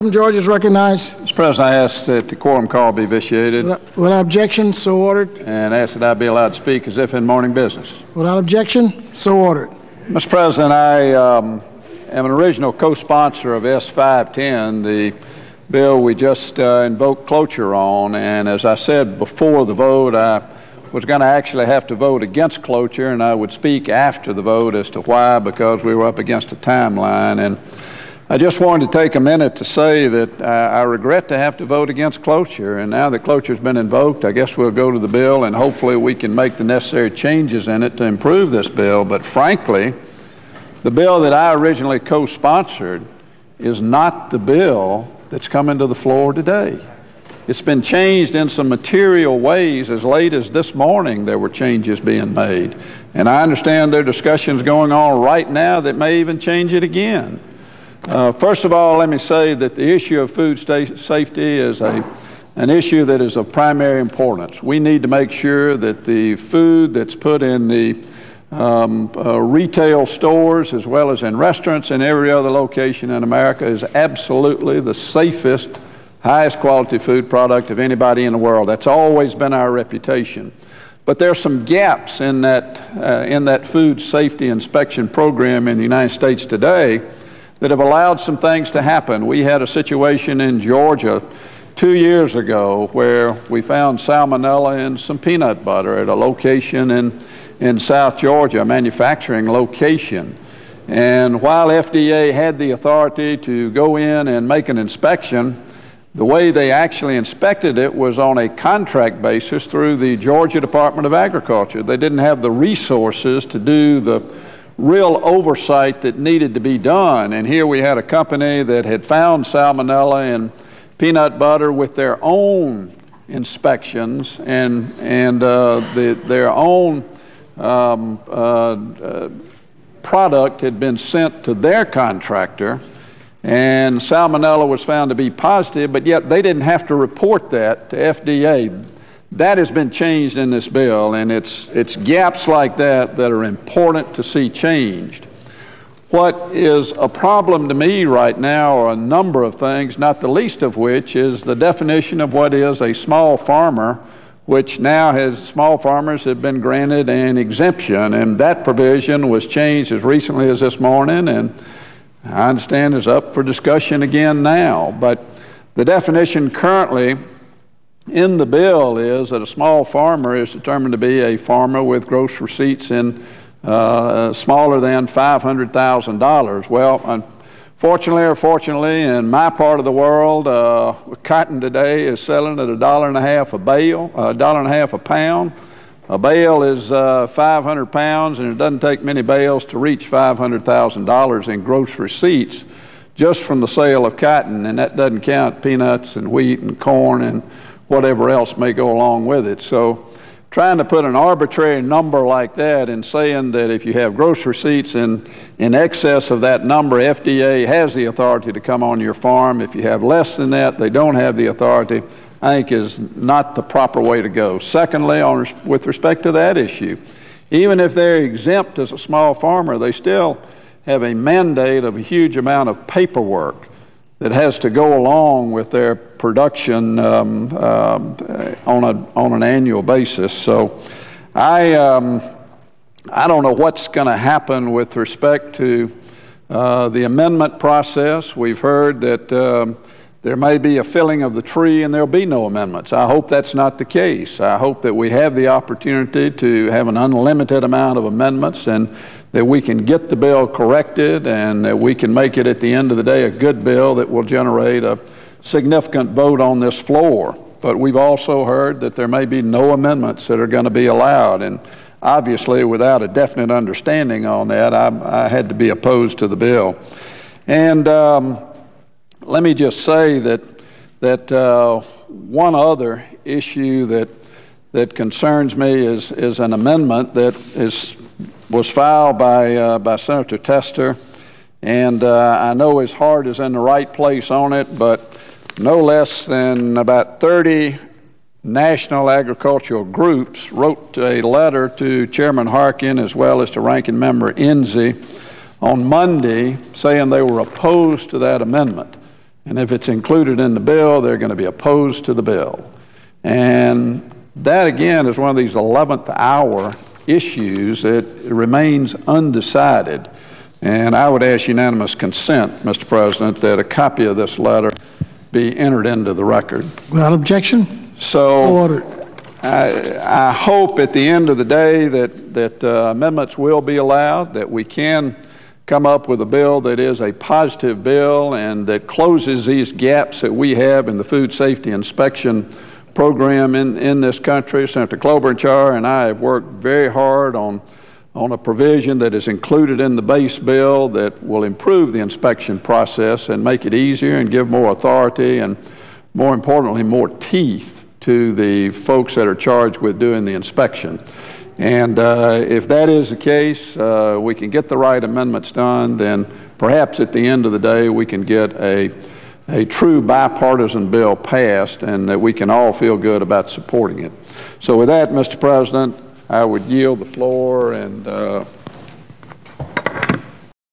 George is recognized. Mr. President, I ask that the quorum call be vitiated. Without objection, so ordered. And ask that I be allowed to speak as if in morning business. Without objection, so ordered. Mr. President, I am an original co-sponsor of S-510, the bill we just invoked cloture on. And as I said before the vote, I was going to actually have to vote against cloture, and I would speak after the vote as to why, because we were up against a timeline. And I just wanted to take a minute to say that I regret to have to vote against cloture, and now that cloture's been invoked, I guess we'll go to the bill and hopefully we can make the necessary changes in it to improve this bill. But frankly, the bill that I originally co-sponsored is not the bill that's coming to the floor today. It's been changed in some material ways. As late as this morning, there were changes being made. And I understand there are discussions going on right now that may even change it again. First of all, let me say that the issue of food safety is an issue that is of primary importance. We need to make sure that the food that's put in the retail stores as well as in restaurants and every other location in America is absolutely the safest, highest quality food product of anybody in the world. That's always been our reputation. But there are some gaps in that food safety inspection program in the United States today that have allowed some things to happen. We had a situation in Georgia 2 years ago where we found salmonella in some peanut butter at a location in South Georgia, a manufacturing location. And while FDA had the authority to go in and make an inspection, the way they actually inspected it was on a contract basis through the Georgia Department of Agriculture. They didn't have the resources to do the real oversight that needed to be done. And here we had a company that had found salmonella in peanut butter with their own inspections and their own product had been sent to their contractor, and salmonella was found to be positive, but yet they didn't have to report that to FDA. That has been changed in this bill, and it's gaps like that that are important to see changed. What is a problem to me right now are a number of things, not the least of which is the definition of what is a small farmer, which now small farmers have been granted an exemption, and that provision was changed as recently as this morning, and I understand is up for discussion again now. But the definition currently in the bill is that a small farmer is determined to be a farmer with gross receipts in smaller than $500,000. Well, unfortunately or fortunately, in my part of the world, cotton today is selling at $1.50 a bale, $1.50 a pound. A bale is 500 pounds, and it doesn't take many bales to reach $500,000 in gross receipts just from the sale of cotton, and that doesn't count peanuts and wheat and corn and whatever else may go along with it. So trying to put an arbitrary number like that and saying that if you have gross receipts in excess of that number, FDA has the authority to come on your farm. If you have less than that, they don't have the authority, I think is not the proper way to go. Secondly, with respect to that issue, even if they're exempt as a small farmer, they still have a mandate of a huge amount of paperwork that has to go along with their production on an annual basis. So I don't know what's going to happen with respect to the amendment process. We've heard that there may be a filling of the tree and there'll be no amendments. I hope that's not the case. I hope that we have the opportunity to have an unlimited amount of amendments and that we can get the bill corrected and that we can make it at the end of the day a good bill that will generate a significant vote on this floor. But we've also heard that there may be no amendments that are going to be allowed, and obviously without a definite understanding on that, I had to be opposed to the bill. And let me just say that one other issue that concerns me is an amendment that was filed by Senator Tester, and I know his heart is in the right place on it, but no less than about 30 national agricultural groups wrote a letter to Chairman Harkin as well as to Ranking Member Enzi on Monday saying they were opposed to that amendment. And if it's included in the bill, they're going to be opposed to the bill. And that, again, is one of these 11th hour issues that remains undecided. And I would ask unanimous consent, Mr. President, that a copy of this letter be entered into the record. Without objection, So ordered. I hope at the end of the day that amendments will be allowed, that we can come up with a bill that is a positive bill and that closes these gaps that we have in the food safety inspection program in this country. Senator Klobuchar and I have worked very hard on a provision that is included in the base bill that will improve the inspection process and make it easier and give more authority and, more importantly, more teeth to the folks that are charged with doing the inspection. And if that is the case, we can get the right amendments done, then perhaps at the end of the day we can get a true bipartisan bill passed and that we can all feel good about supporting it. So with that, Mr. President, I would yield the floor and